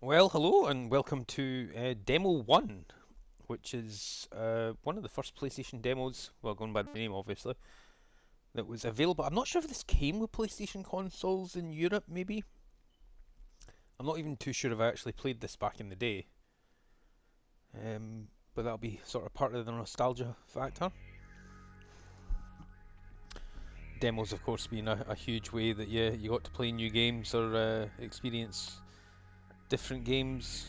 Well, hello and welcome to Demo 1, which is one of the first PlayStation demos, well, going by the name obviously, that was available. I'm not sure if this came with PlayStation consoles in Europe, maybe. I'm not even too sure if I actually played this back in the day, but that'll be sort of part of the nostalgia factor. Demos, of course, being a huge way that you got to play new games or experience different games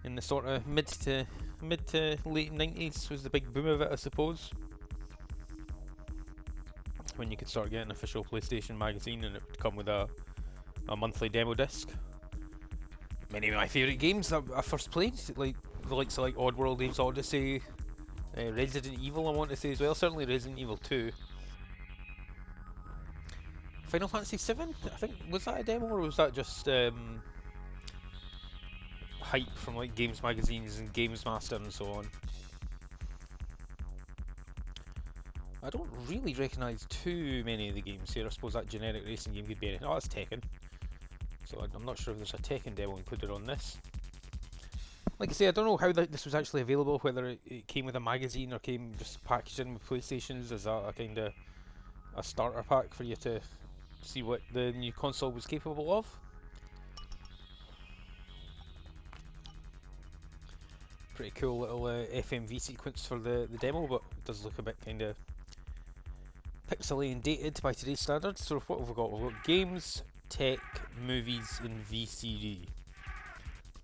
in the sort of mid to late 90s was the big boom of it, I suppose. When you could start getting an official PlayStation magazine and it would come with a monthly demo disc. Many of my favourite games that I first played, like the likes of like Oddworld, Abe's Odyssey, Resident Evil, I want to say as well. Certainly Resident Evil 2. Final Fantasy 7, I think, was that a demo or was that just hype from like games magazines and Games Master and so on? I don't really recognise too many of the games here. I suppose that generic racing game could be anything. Oh, that's Tekken. So I'm not sure if there's a Tekken demo included on this. Like I say, I don't know how this was actually available, whether it came with a magazine or came just packaged in with PlayStations as a kind of a starter pack for you to see what the new console was capable of. Pretty cool little FMV sequence for the demo, but it does look a bit kind of pixely and dated by today's standards. So what have we got? We've got games, tech, movies, and VCD.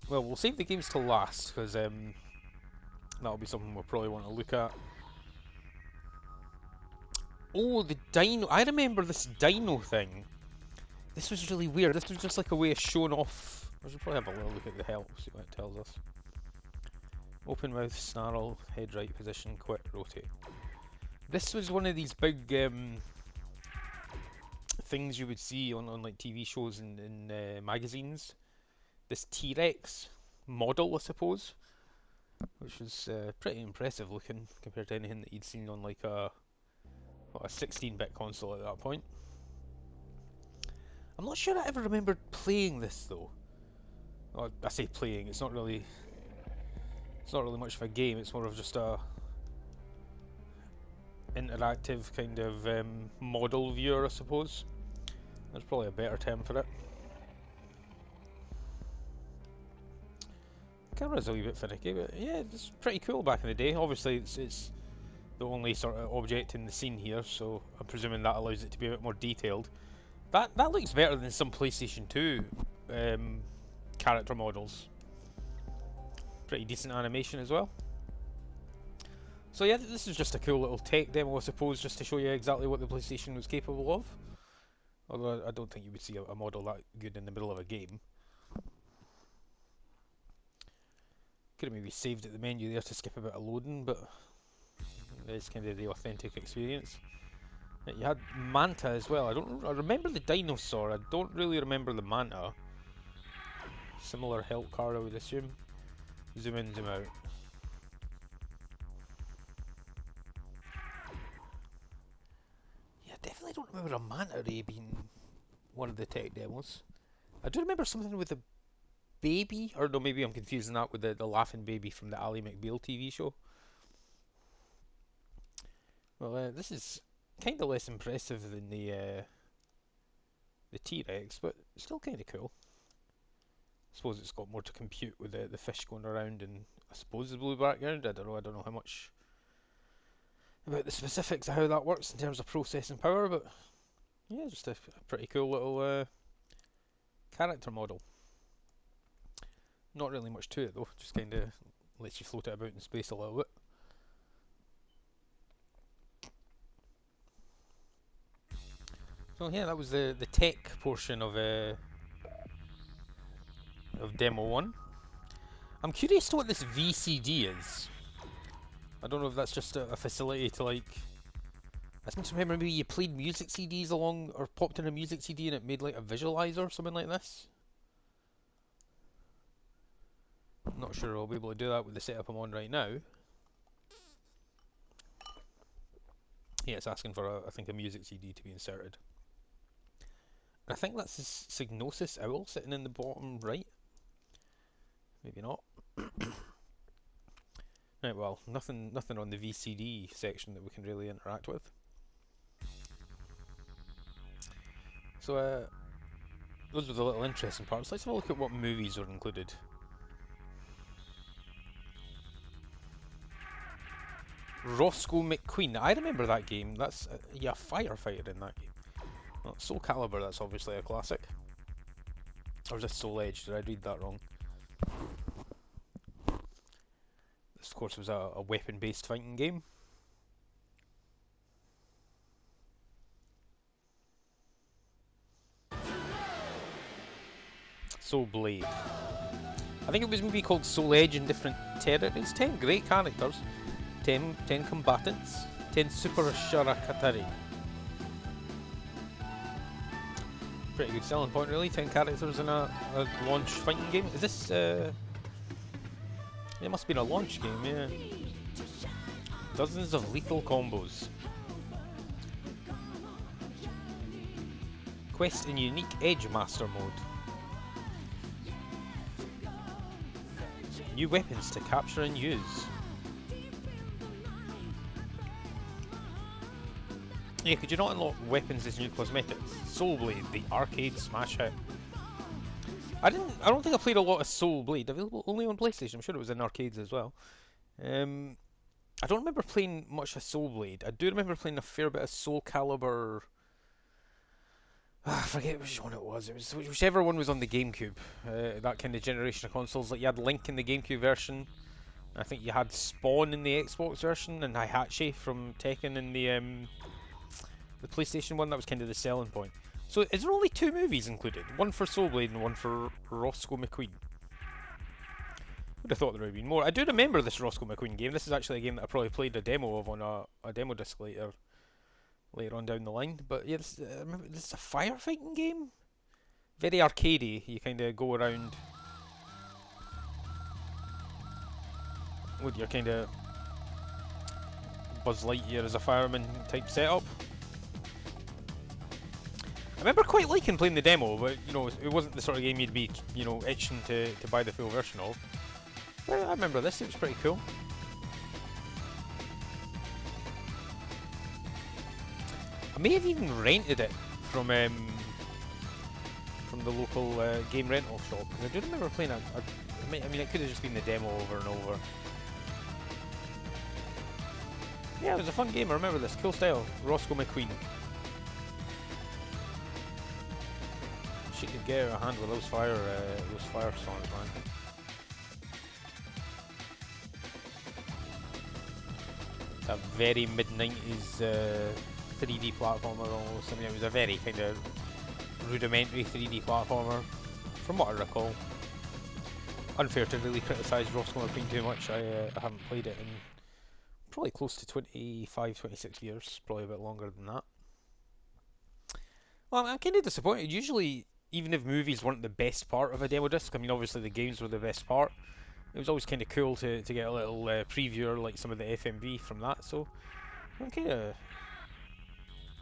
Well, we'll save the games till last because that'll be something we'll probably want to look at. Oh, the dino! I remember this dino thing. This was really weird. This was just like a way of showing off. I should probably have a little look at the help, see what it tells us. Open mouth, snarl, head right position, quit, rotate. This was one of these big things you would see on like TV shows and in magazines. This T-Rex model, I suppose, which was pretty impressive looking compared to anything that you'd seen on like a 16-bit console at that point. I'm not sure I ever remembered playing this though. Well, I say playing, it's not really much of a game, it's more of just a interactive kind of model viewer, I suppose. There's probably a better term for it. Camera's a wee bit finicky, but yeah, it's pretty cool back in the day. Obviously, it's the only sort of object in the scene here, so I'm presuming that allows it to be a bit more detailed. That looks better than some PlayStation 2 character models. Pretty decent animation as well. So yeah, this is just a cool little tech demo, I suppose, just to show you exactly what the PlayStation was capable of. Although I don't think you would see a model that good in the middle of a game. Could have maybe saved at the menu there to skip a bit of loading, but it's kind of the authentic experience. You had Manta as well. I remember the dinosaur. I don't really remember the Manta. Similar help card, I would assume. Zoom in, zoom out. Yeah, definitely don't remember a Manta Ray being one of the tech demos. I do remember something with a baby, or no, maybe I'm confusing that with the laughing baby from the Ally McBeal TV show. Well, this is kind of less impressive than the T-Rex, but still kind of cool. I suppose it's got more to compute with the fish going around and I suppose the blue background. I don't know. I don't know how much about the specifics of how that works in terms of processing power, but yeah, just a pretty cool little character model. Not really much to it though. Just kind of lets you float it about in space a little bit. So yeah, that was the tech portion of demo one. I'm curious to what this VCD is. I don't know if that's just a facility to like. I seem to remember maybe you played music CDs along or popped in a music CD and it made like a visualizer or something like this. I'm not sure I'll be able to do that with the setup I'm on right now. Yeah, it's asking for I think a music CD to be inserted. I think that's the Psygnosis Owl sitting in the bottom right. Maybe not. Right, well, nothing on the VCD section that we can really interact with. So, those were the little interesting parts. Let's have a look at what movies are included. Roscoe McQueen. I remember that game. That's yeah, a firefighter in that game. Well, Soul Calibur. That's obviously a classic. Or was this Soul Edge? Did I read that wrong? This, of course, was a weapon-based fighting game. Soul Blade. I think it was maybe called Soul Edge in different territories. 10 great characters. 10 combatants. 10 Super Sharakatari. Pretty good selling point, really. 10 characters in a launch fighting game. Is this... It must have been a launch game, yeah. Dozens of lethal combos. Quest in unique Edge Master mode. New weapons to capture and use. Yeah, could you not unlock weapons as new cosmetics? Soul Blade, the arcade smash hit. I don't think I played a lot of Soul Blade. Available only on PlayStation. I'm sure it was in arcades as well. I don't remember playing much of Soul Blade. I do remember playing a fair bit of Soul Calibur. I forget which one it was. It was whichever one was on the GameCube. That kind of generation of consoles. Like you had Link in the GameCube version. I think you had Spawn in the Xbox version, and Heihachi from Tekken in the PlayStation one. That was kind of the selling point. So is there only 2 movies included? One for Soul Blade and one for Roscoe McQueen. Would have thought there would have been more. I do remember this Roscoe McQueen game. This is actually a game that I probably played a demo of on a demo disc later on down the line. But yeah, remember, this is a firefighting game? Very arcadey. You kind of go around with your kind of Buzz Lightyear as a fireman type setup. I remember quite liking playing the demo, but you know, it wasn't the sort of game you'd be, you know, itching to buy the full version of. But I remember this, it was pretty cool. I may have even rented it from the local game rental shop, because I do remember playing I mean, it could have just been the demo over and over. Yeah, it was a fun game, I remember this. Cool style. Roscoe McQueen. She could get her a hand with those fire songs, man. It's a very mid-90s 3D platformer almost. I mean, it was a very kind of rudimentary 3D platformer, from what I recall. Unfair to really criticise Roscoe McQueen too much. I haven't played it in probably close to 25, 26 years, probably a bit longer than that. Well, I'm kind of disappointed. Usually, even if movies weren't the best part of a demo disc, I mean, obviously the games were the best part. It was always kind of cool to get a little preview or like some of the FMV from that. So I'm kind of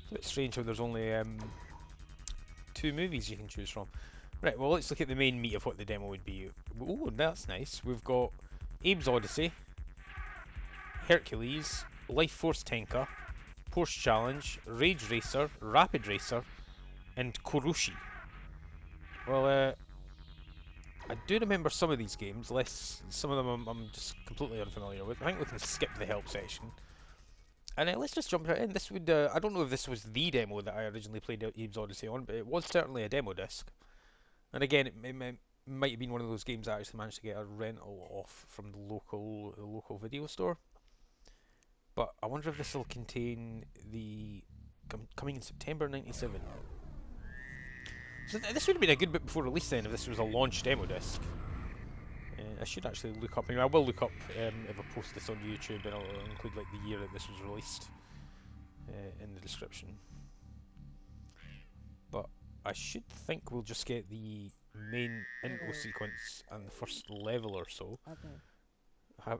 it's a bit strange how there's only 2 movies you can choose from. Right, well, let's look at the main meat of what the demo would be. Oh, that's nice. We've got Abe's Odyssey, Hercules, Life Force Tenka, Porsche Challenge, Rage Racer, Rapid Racer, and Korushi. Well, I do remember some of these games, some of them I'm just completely unfamiliar with. I think we can skip the help section. And let's just jump right in. This would, I don't know if this was the demo that I originally played Abe's Odyssey on, but it was certainly a demo disc. And again, it might have been one of those games I actually managed to get a rental off from the local video store. But I wonder if this will contain the coming in September '97. So this would have been a good bit before release then, if this was a launch demo disc. I should actually look up. I mean, I will look up if I post this on YouTube, and I'll include like the year that this was released in the description. But I should think we'll just get the main intro sequence and the first level or so. Okay.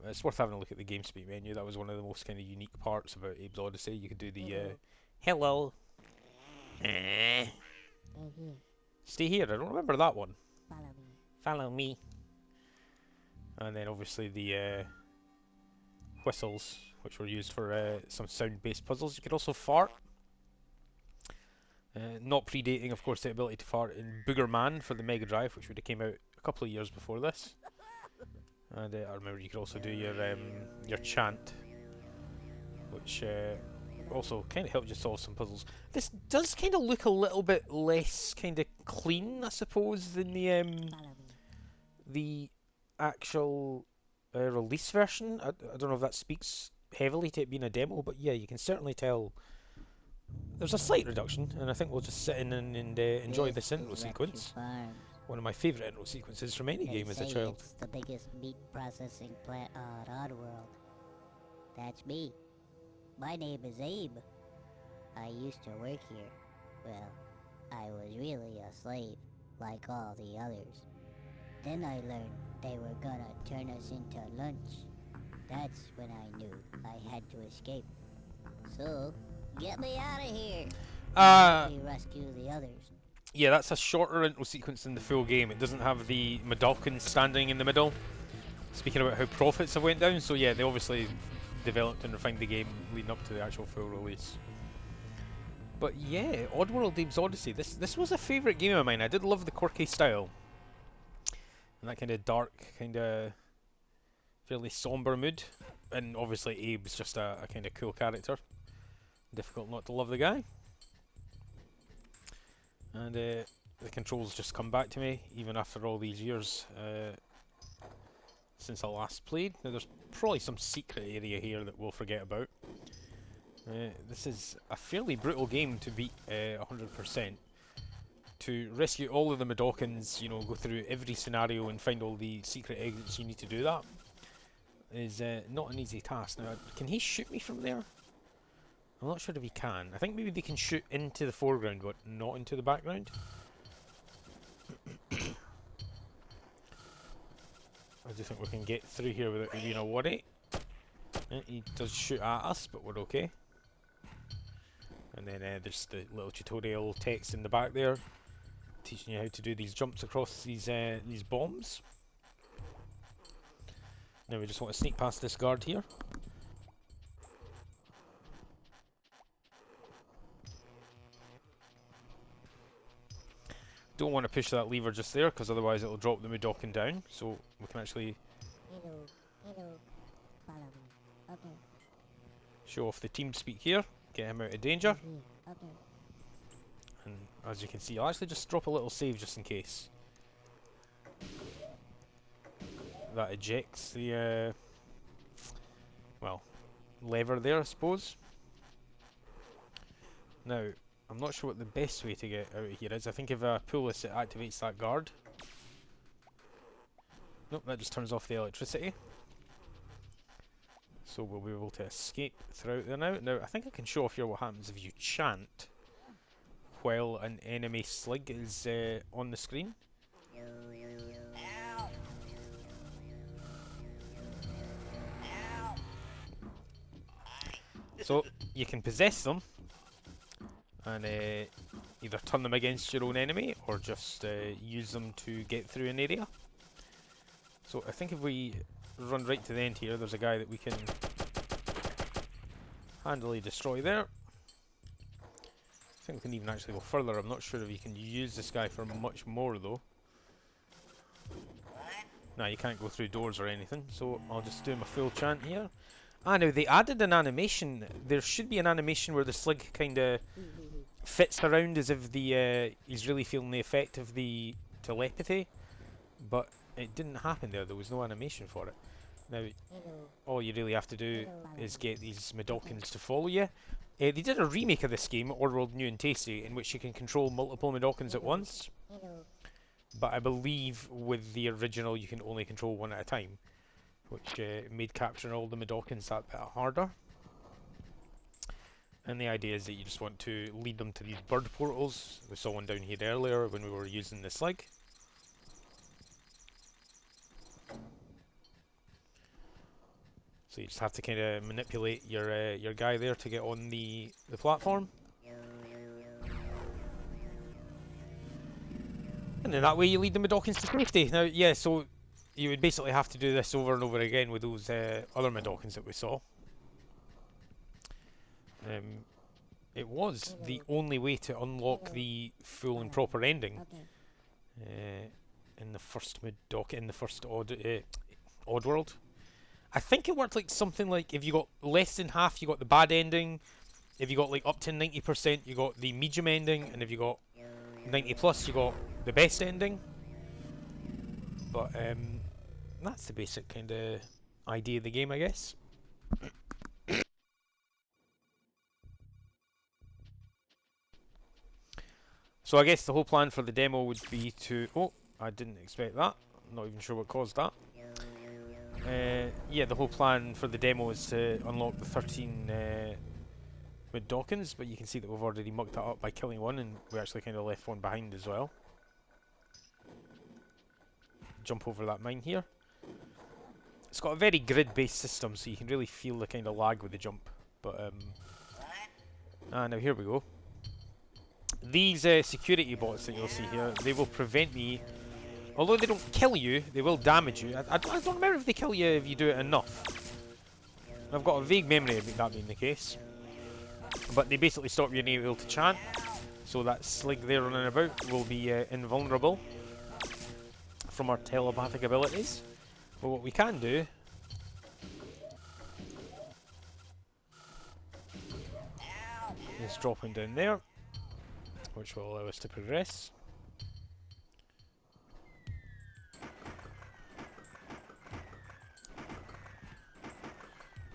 It's worth having a look at the GameSpeak menu. That was one of the most kind of unique parts about Abe's Odyssey. You could do the hello. Stay here. I don't remember that one. Follow me. Follow me. And then obviously the whistles, which were used for some sound-based puzzles. You could also fart. Not predating, of course, the ability to fart in Booger Man for the Mega Drive, which would have came out a couple of years before this. And I remember you could also do your chant, which also kind of helped you solve some puzzles. This does kind of look a little bit less kind of clean, I suppose, than the actual release version. I don't know if that speaks heavily to it being a demo, but yeah, you can certainly tell there's a slight reduction, and I think we'll just sit in and enjoy this intro sequence. One of my favourite intro sequences from any game as a child. It's the biggest meat processing plant on Oddworld. That's me. My name is Abe. I used to work here. Well, I was really a slave, like all the others. Then I learned they were gonna turn us into lunch. That's when I knew I had to escape. So, get me out of here. Let me rescue the others. Yeah, that's a shorter intro sequence than the full game. It doesn't have the Medalkin standing in the middle. Speaking about how profits have went down, so yeah, they obviously developed and refined the game leading up to the actual full release. But yeah, Oddworld Abe's Odyssey. This was a favourite game of mine. I did love the quirky style. And that kind of dark, kind of fairly somber mood. And obviously Abe's just a kind of cool character. Difficult not to love the guy. And the controls just come back to me, even after all these years since I last played. Now there's probably some secret area here that we'll forget about. This is a fairly brutal game to beat 100%. To rescue all of the Medalkins, you know, go through every scenario and find all the secret exits you need to do that is not an easy task. Now, can he shoot me from there? I'm not sure if he can. I think maybe they can shoot into the foreground, but not into the background. I do think we can get through here without being a worry. He does shoot at us, but we're okay. And then there's the little tutorial text in the back there, teaching you how to do these jumps across these bombs. Now we just want to sneak past this guard here. Don't want to push that lever just there, because otherwise it'll drop the Medalkin down. So we can actually Follow me. Okay. show off the team speak here, get him out of danger. Okay. And as you can see, I'll actually just drop a little save just in case. That ejects the well, lever there, I suppose. Now, I'm not sure what the best way to get out of here is. I think if I pull this, it activates that guard. Nope, that just turns off the electricity. So we'll be able to escape throughout there now. Now, I think I can show off here what happens if you chant while an enemy slig is on the screen. So, you can possess them and either turn them against your own enemy or just use them to get through an area. So I think if we run right to the end here, there's a guy that we can handily destroy there. I think we can even actually go further. I'm not sure if you can use this guy for much more though. No, you can't go through doors or anything, so I'll just do my full chant here. Ah, now they added an animation. There should be an animation where the slig kind of fits around as if he's really feeling the effect of the telepathy, but it didn't happen there. There was no animation for it. Now, all you really have to do is get these Medalkins to follow you. They did a remake of this game, Oddworld New and Tasty, in which you can control multiple Medalkins at once. But I believe with the original you can only control one at a time, which made capturing all the Medalkins that bit harder. And the idea is that you just want to lead them to these bird portals. We saw one down here earlier when we were using the slig. So you just have to kind of manipulate your guy there to get on the platform. And then that way you lead the Medalkins to safety. Now, yeah, so you would basically have to do this over and over again with those other mid-Dawkins that we saw. It was the only way to unlock the full and proper ending in the first in the first Oddworld. I think it worked like something like if you got less than half, you got the bad ending. If you got like up to 90%, you got the medium ending, and if you got 90 plus, you got the best ending. But that's the basic kind of idea of the game, I guess. So I guess the whole plan for the demo would be to... Oh, I didn't expect that. I'm not even sure what caused that. Yeah, the whole plan for the demo is to unlock the 13 mid-Dawkins, but you can see that we've already mucked that up by killing one, and we actually kind of left one behind as well. Jump over that mine here. It's got a very grid-based system, so you can really feel the kind of lag with the jump. But now here we go. These security bots that you'll see here, they will prevent me. Although they don't kill you, they will damage you. I don't remember if they kill you if you do it enough. I've got a vague memory of that being the case. But they basically stop you being able to chant. So that Slig there running about will be invulnerable from our telepathic abilities. But what we can do is drop him down there, which will allow us to progress.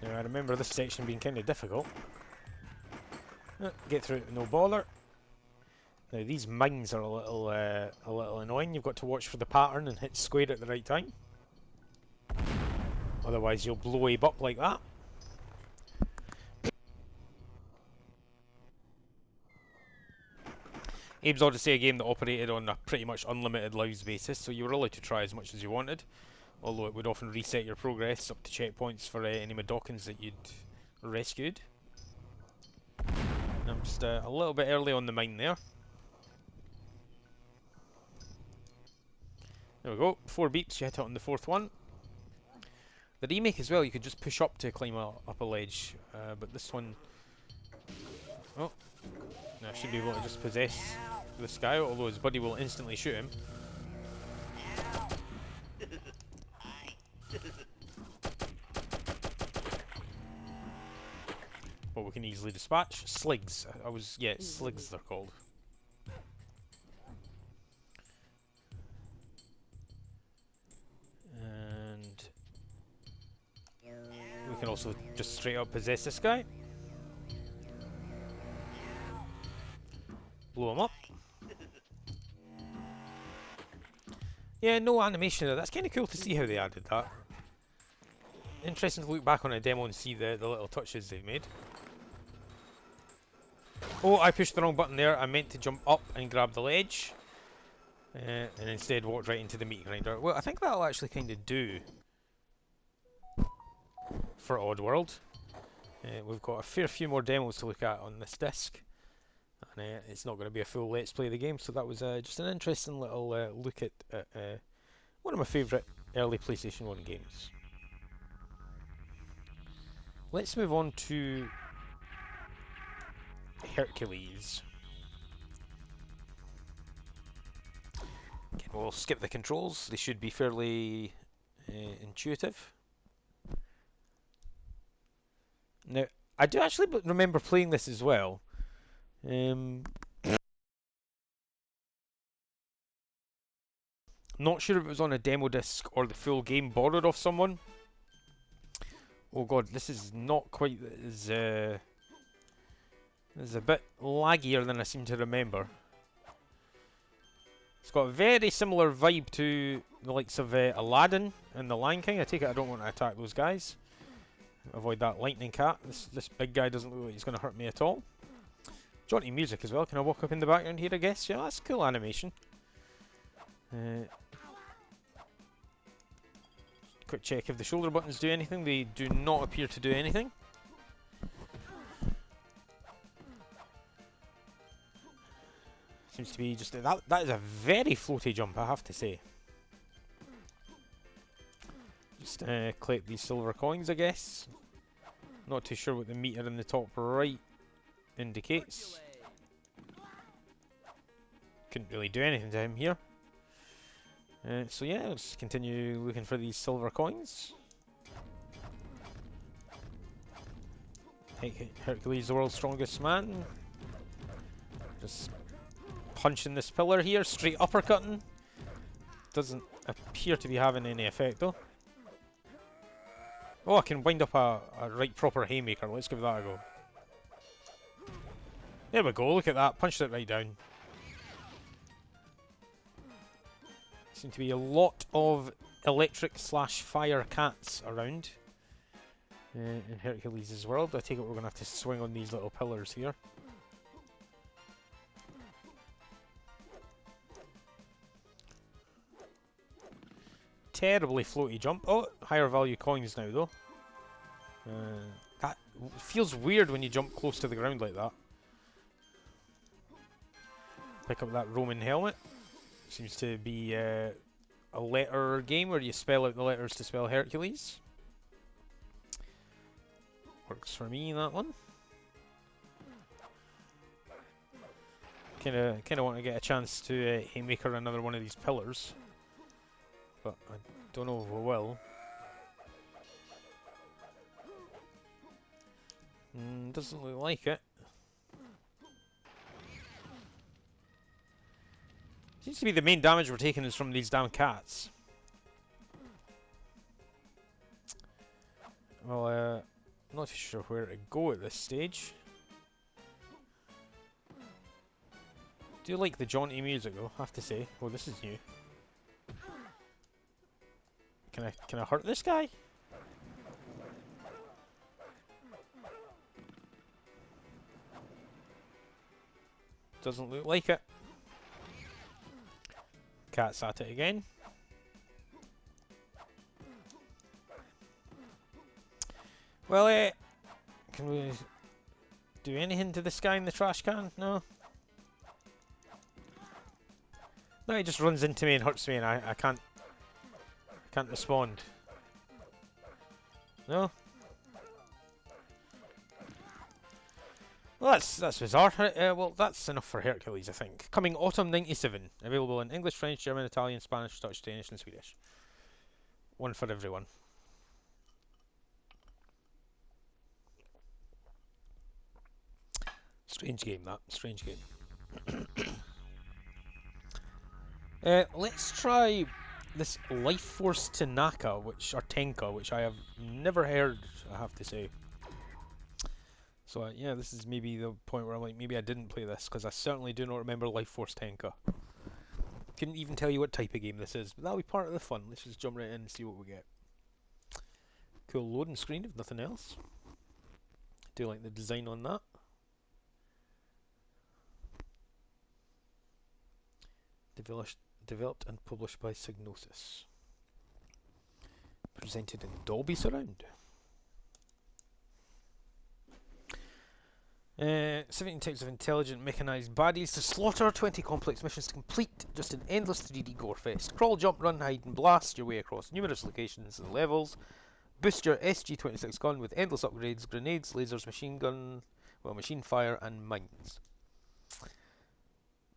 Now I remember this section being kind of difficult. Get through it, no bother. Now these mines are a little annoying. You've got to watch for the pattern and hit square at the right time. Otherwise you'll blow Abe up like that. Abe's Odyssey, a game that operated on a pretty much unlimited lives basis, so you were allowed to try as much as you wanted. Although it would often reset your progress up to checkpoints for any mid-Dawkins that you'd rescued. I'm just a little bit early on the mine there. There we go, 4 beeps, you hit it on the 4th one. The remake as well, you could just push up to climb up a ledge, but this one... Oh, I should be able to just possess this guy, although his buddy will instantly shoot him. But we can easily dispatch. Sligs. Yeah, sligs they're called. And we can also just straight up possess this guy. Blow him up. Yeah, no animation there. That's kind of cool to see how they added that. Interesting to look back on a demo and see the little touches they've made. Oh, I pushed the wrong button there. I meant to jump up and grab the ledge. And instead walked right into the meat grinder. Well, I think that'll actually kind of do for Oddworld. We've got a fair few more demos to look at on this disc. And it's not going to be a full Let's Play of the game, so that was just an interesting little look at one of my favourite early PlayStation 1 games. Let's move on to Hercules. Again, we'll skip the controls, they should be fairly intuitive. Now, I do actually remember playing this as well. Not sure if it was on a demo disc or the full game borrowed off someone. Oh god, this is not quite as... this is a bit laggier than I seem to remember. It's got a very similar vibe to the likes of Aladdin and the Lion King. I take it I don't want to attack those guys. Avoid that lightning cat. This big guy doesn't look like he's going to hurt me at all. Jaunty music as well. Can I walk up in the background here, I guess? Yeah, that's cool animation. Quick check if the shoulder buttons do anything. They do not appear to do anything. Seems to be just... That is a very floaty jump, I have to say. Just collect these silver coins, I guess. Not too sure what the meter in the top right indicates. Couldn't really do anything to him here. So yeah, let's continue looking for these silver coins. Hercules, the world's strongest man. Just punching this pillar here, straight uppercutting. Doesn't appear to be having any effect though. Oh, I can wind up a right proper haymaker. Let's give that a go. There we go, look at that. Punched it right down. Seem to be a lot of electric/fire cats around in Hercules' world. I take it we're going to have to swing on these little pillars here. Terribly floaty jump. Oh, higher value coins now though. That feels weird when you jump close to the ground like that. Pick up that Roman helmet. Seems to be a letter game where you spell out the letters to spell Hercules. Works for me, that one. Kinda want to get a chance to haymaker another one of these pillars, but I don't know if we will. Doesn't look like it. Seems to be the main damage we're taking is from these damn cats. Well, I'm not too sure where to go at this stage. Do like the jaunty music though, I have to say. Oh, this is new. Can I hurt this guy? Doesn't look like it. Cat's at it again. Well, can we do anything to this guy in the trash can? No? No, he just runs into me and hurts me and I can't respond. No? Well, that's bizarre. Well, that's enough for Hercules, I think. Coming autumn '97. Available in English, French, German, Italian, Spanish, Dutch, Danish, and Swedish. One for everyone. Strange game, that. Strange game. Let's try this Life Force Tanaka, Tenka, which I have never heard, I have to say. So yeah, this is maybe the point where I'm like, maybe I didn't play this, because I certainly do not remember Life Force Tenka. Couldn't even tell you what type of game this is, but that'll be part of the fun. Let's just jump right in and see what we get. Cool loading screen, if nothing else. Do like the design on that. Developed and published by Psygnosis. Presented in Dolby Surround. 17 types of intelligent mechanized baddies to slaughter, 20 complex missions to complete, just an endless 3D gore fest. Crawl, jump, run, hide and blast your way across numerous locations and levels. Boost your SG-26 gun with endless upgrades, grenades, lasers, machine fire and mines.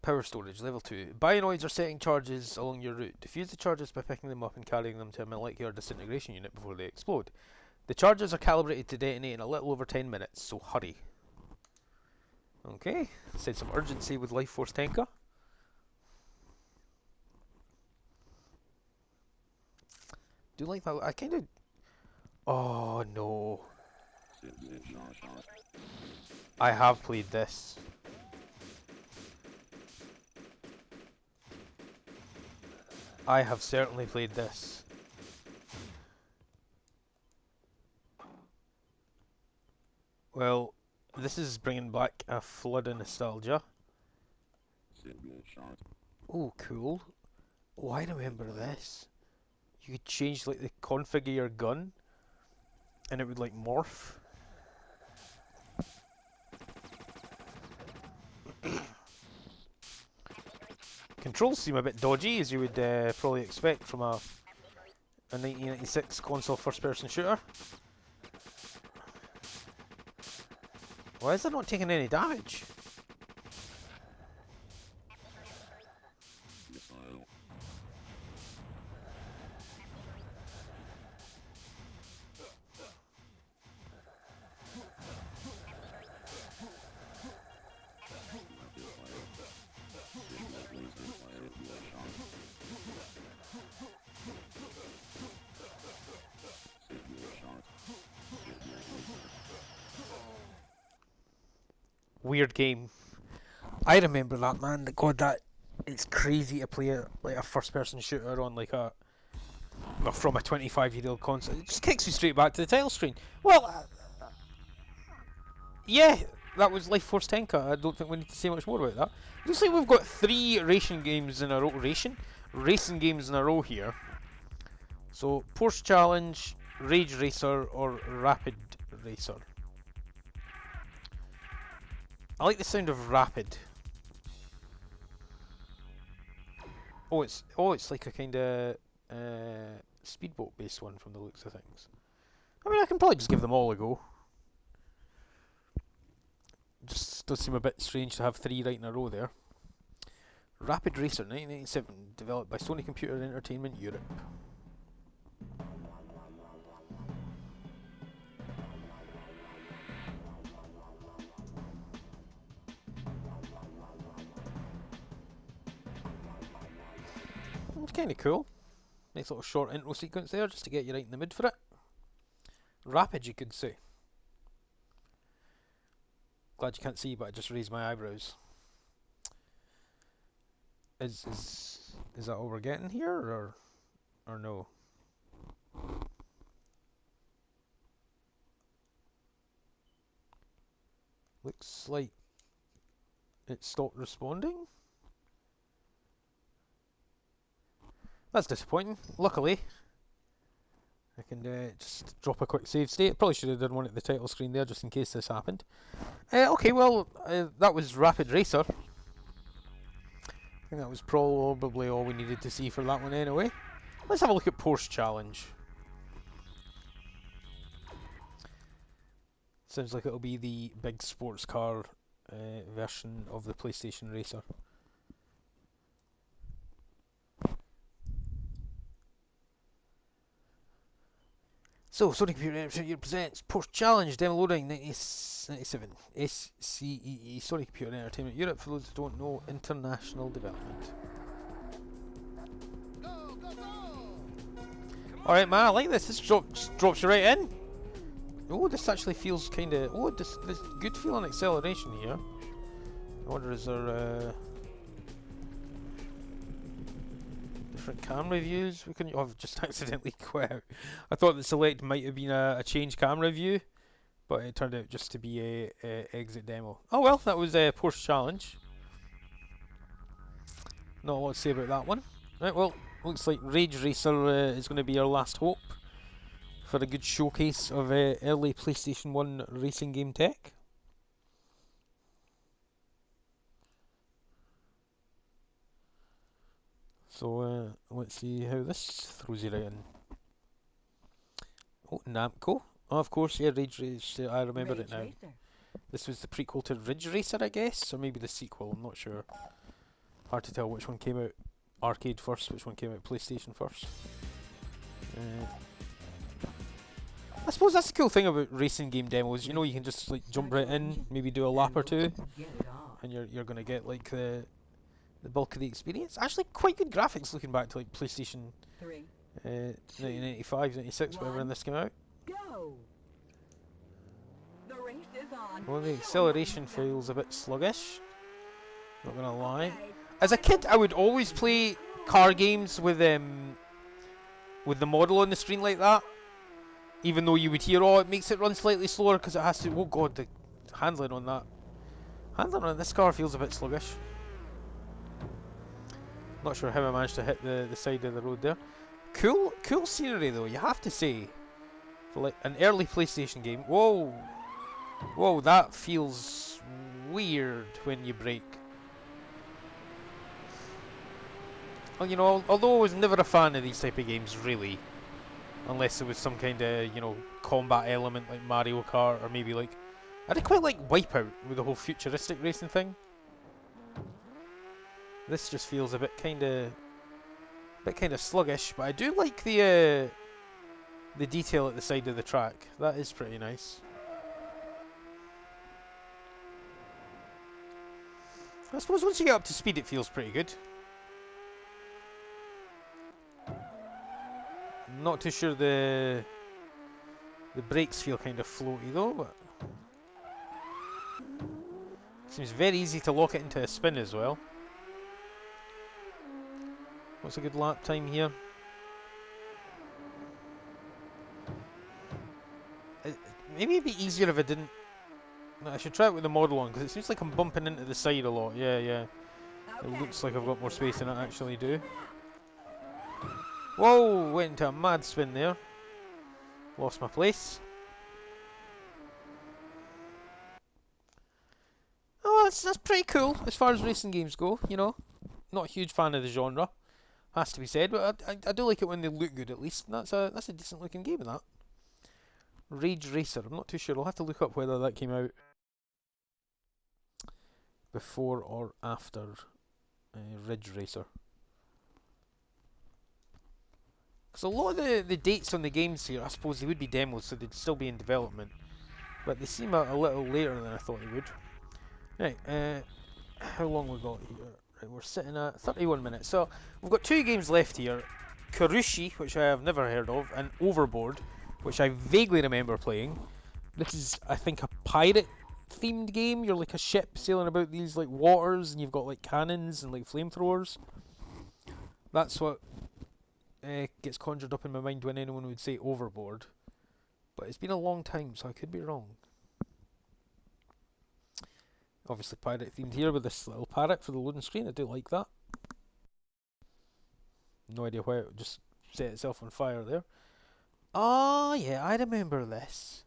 Power storage, level 2. Bionoids are setting charges along your route. Defuse the charges by picking them up and carrying them to a molecular disintegration unit before they explode. The charges are calibrated to detonate in a little over 10 minutes, so hurry. Okay, said some urgency with Life Force Tenka. Do you like that? I kind of... Oh no. I have played this. I have certainly played this. Well, this is bringing back a flood of nostalgia. Oh, cool. Oh, I remember this. You could change like the config of your gun, and it would like morph. Controls seem a bit dodgy, as you would probably expect from a a 1996 console first-person shooter. Why is it not taking any damage? Weird game. I remember that, man. God, that it's crazy to play like a first-person shooter on like a from a 25-year-old console. It just kicks you straight back to the title screen. Well, yeah, that was Life Force Tenka. I don't think we need to say much more about that. Looks like we've got 3 racing games in a row. Racing games in a row here. So Porsche Challenge, Rage Racer, or Rapid Racer. I like the sound of Rapid. Oh, it's like a kind of speedboat based one from the looks of things. I mean, I can probably just give them all a go. Just does seem a bit strange to have 3 right in a row there. Rapid Racer 1997, developed by Sony Computer Entertainment Europe. It's kind of cool. Nice little short intro sequence there, just to get you right in the mood for it. Rapid, you could say. Glad you can't see, but I just raised my eyebrows. Is that all we're getting here, or no? Looks like it stopped responding. That's disappointing. Luckily, I can just drop a quick save state. Probably should have done one at the title screen there, just in case this happened. Okay, well, that was Rapid Racer. I think that was probably all we needed to see for that one anyway. Let's have a look at Porsche Challenge. Sounds like it'll be the big sports car version of the PlayStation Racer. So, Sony Computer Entertainment presents Porsche Challenge, demo loading 1997. SCEE, Sony Computer Entertainment Europe, for those who don't know, international development. Alright, man, I like this. This drops you right in. Oh, this actually feels kind of... Oh, this good feeling acceleration here. I wonder, is there different camera views? We can... Oh, I've just accidentally quit out. I thought the select might have been a change camera view, but it turned out just to be a exit demo. Oh well, that was a Porsche Challenge. Not a lot to say about that one. Right, well, looks like Rage Racer is going to be our last hope for a good showcase of early PlayStation 1 racing game tech. So let's see how this throws you right in. Oh, Namco. Oh, of course, yeah, Rage Racer. I remember it now. This was the prequel to Ridge Racer, I guess, or maybe the sequel. I'm not sure. Hard to tell which one came out arcade first, which one came out PlayStation first. I suppose that's the cool thing about racing game demos. You know, you can just like jump right in, maybe do a lap or two, and you're gonna get like the bulk of the experience. Actually, quite good graphics looking back to like PlayStation 1995, 96, whenever this came out. Go. The race is on. Well, the acceleration feels a bit sluggish. Not gonna lie. As a kid, I would always play car games with the model on the screen like that. Even though you would hear, oh, it makes it run slightly slower because it has to. Oh god, the handling on that. Handling on this car feels a bit sluggish. Not sure how I managed to hit the side of the road there. Cool scenery though, you have to say. For like an early PlayStation game. Whoa! Whoa, that feels weird when you brake. Well, you know, although I was never a fan of these type of games, really, Unless there was some kind of, you know, combat element like Mario Kart, or maybe like... I did quite like Wipeout with the whole futuristic racing thing. This just feels a bit kind of sluggish, but I do like the detail at the side of the track. That is pretty nice. I suppose once you get up to speed, it feels pretty good. Not too sure the brakes feel kind of floaty though, but seems very easy to lock it into a spin as well. What's a good lap time here? Maybe it'd be easier if I didn't. I should try it with the model on, because it seems like I'm bumping into the side a lot. Yeah, yeah. It looks like I've got more space than I actually do. Whoa! Went into a mad spin there. Lost my place. Oh, that's pretty cool as far as racing games go, you know. Not a huge fan of the genre, has to be said, but I do like it when they look good at least. And that's a decent looking game in that. Rage Racer, I'm not too sure. I'll have to look up whether that came out before or after Ridge Racer. Because a lot of the dates on the games here, I suppose they would be demos, so they'd still be in development. But they seem a little later than I thought they would. Right, how long we got here? Right, we're sitting at 31 minutes. So we've got two games left here. Karushi, which I have never heard of, and Overboard, which I vaguely remember playing. This is, I think, a pirate themed game. You're like a ship sailing about these like waters, and you've got like cannons and like flamethrowers. That's what gets conjured up in my mind when anyone would say Overboard. But it's been a long time, so I could be wrong. Obviously pirate themed here with this little parrot for the loading screen. I do like that. No idea why it would just set itself on fire there. Oh yeah, I remember this.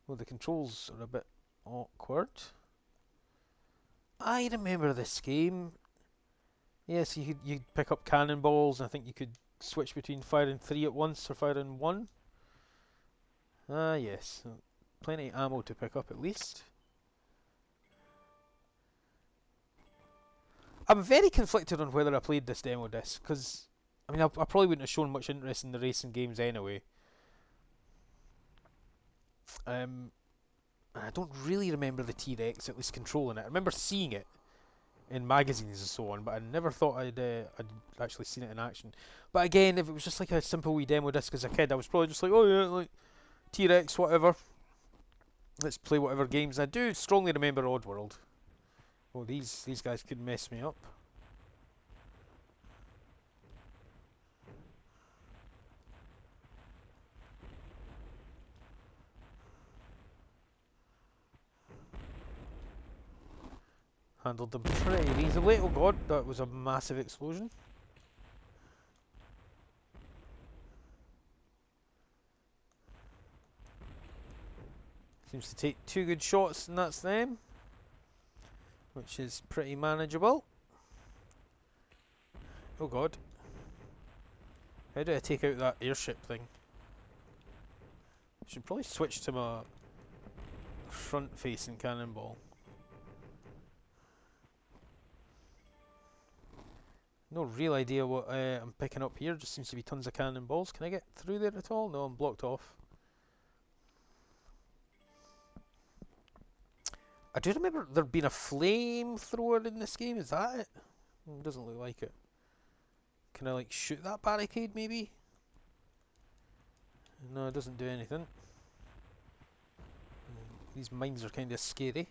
Well, the controls are a bit awkward. I remember this game. Yes, you'd pick up cannonballs, and I think you could switch between firing 3 at once or firing 1. Ah yes, plenty of ammo to pick up at least. I'm very conflicted on whether I played this demo disc, because I mean I probably wouldn't have shown much interest in the racing games anyway. I don't really remember the T-Rex at least controlling it. I remember seeing it in magazines and so on, but I never thought I'd actually seen it in action. But again, if it was just like a simple wee demo disc as a kid, I was probably just like, oh yeah, like T-Rex, whatever. Let's play whatever games. I do strongly remember Oddworld. Oh, these guys could mess me up. Handled them pretty reasonably. Oh god, that was a massive explosion. Seems to take 2 good shots and that's them, which is pretty manageable. Oh god. How do I take out that airship thing? I should probably switch to my front facing cannonball. No real idea what I'm picking up here, just seems to be tons of cannonballs. Can I get through there at all? No, I'm blocked off. I do remember there being a flamethrower in this game, is that it? Doesn't look like it. Can I like shoot that barricade maybe? No, it doesn't do anything. These mines are kind of scary.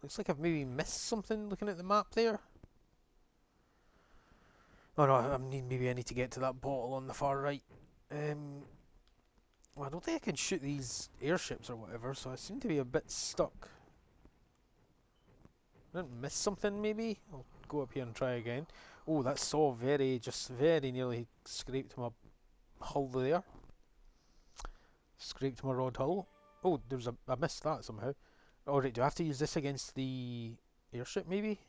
Looks like I've maybe missed something looking at the map there. Oh no, maybe I need to get to that bottle on the far right. Well, I don't think I can shoot these airships or whatever, so I seem to be a bit stuck. I didn't miss something maybe? I'll go up here and try again. Oh, that saw just very nearly scraped my hull there. Scraped my rod hull. Oh, I missed that somehow. Alright, do I have to use this against the airship maybe?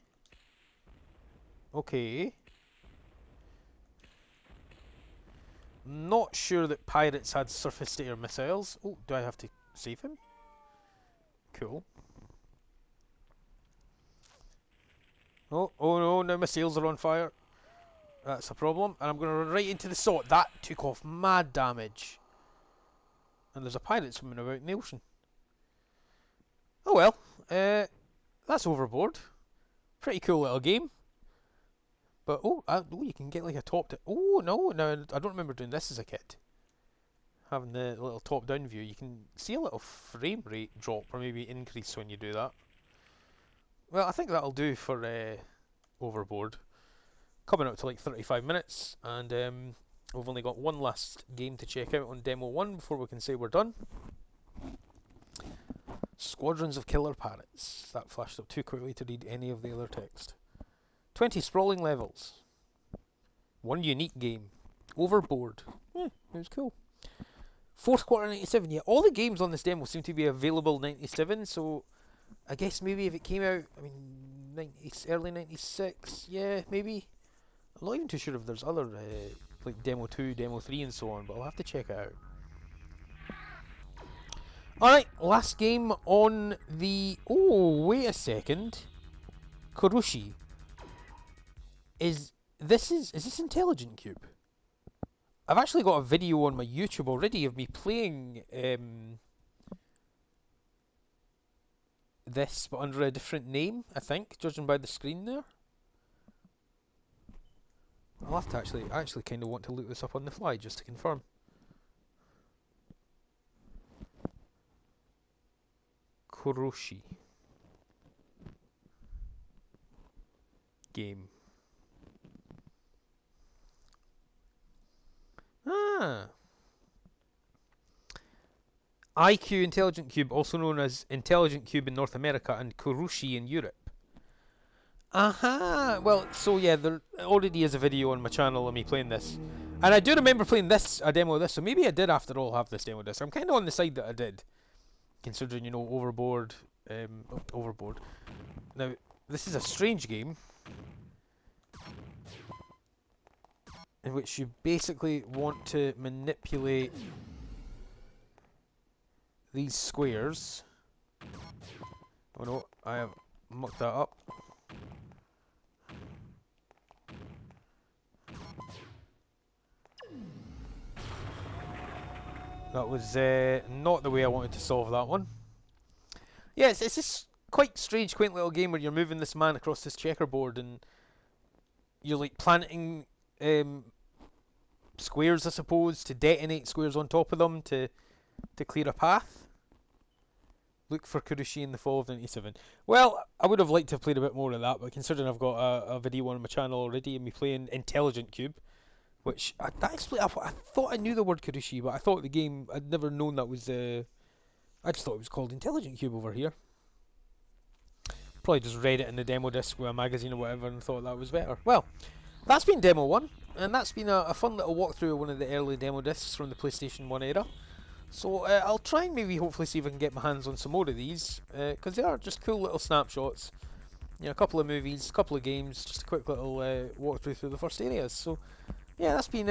Okay. not sure that pirates had surface-to-air missiles. Oh, do I have to save him? Cool. Oh no, now my sails are on fire. That's a problem. And I'm going to run right into the sword. That took off mad damage. And there's a pirate swimming about in the ocean. Oh well, that's Overboard. Pretty cool little game. But oh, you can get like a top. Oh no, I don't remember doing this as a kid. Having the little top-down view, you can see a little frame rate drop or maybe increase when you do that. Well, I think that'll do for Overboard. Coming up to like 35 minutes, and we've only got one last game to check out on Demo 1 before we can say we're done. Squadrons of Killer Parrots. That flashed up too quickly to read any of the other text. 20 sprawling levels. One unique game. Overboard. It was cool. Fourth quarter 97. Yeah, all the games on this demo seem to be available 97, so I guess maybe if it came out, I mean, early 96, yeah, maybe. I'm not even too sure if there's other, like Demo 2, Demo 3 and so on, but I'll have to check it out. Alright, last game on the... Oh, wait a second. Kurushi. Is this Intelligent Cube? I've actually got a video on my YouTube already of me playing this, but under a different name, I think, judging by the screen there. I'll have to I actually kind of want to look this up on the fly just to confirm. Kuroshi game. IQ Intelligent Cube, also known as Intelligent Cube in North America and Kurushi in Europe. Aha! Well, so yeah, there already is a video on my channel of me playing this. And I do remember playing a demo of this, so maybe I did after all have this demo disc. I'm kind of on the side that I did, considering, you know, Overboard. Overboard. Now, this is a strange game, in which you basically want to manipulate these squares. Oh no, I have mucked that up. That was not the way I wanted to solve that one. Yeah, it's this quite strange, quaint little game where you're moving this man across this checkerboard and you're like planting squares, I suppose, to detonate squares on top of them to clear a path. Look for Kurushi in the fall of 97. Well, I would have liked to have played a bit more of that, but considering I've got a video on my channel already and me playing Intelligent Cube, which I thought I knew the word Kurushi, but I thought the game, I'd never known that was, I just thought it was called Intelligent Cube over here. Probably just read it in the demo disc with a magazine or whatever and thought that was better. Well, that's been Demo 1, and that's been a fun little walkthrough of one of the early demo discs from the PlayStation 1 era. So I'll try and maybe hopefully see if I can get my hands on some more of these, because they are just cool little snapshots. You know, a couple of movies, a couple of games, just a quick little walkthrough through the first areas. So yeah, that's been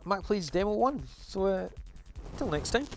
Mac Plays Demo 1. So till next time.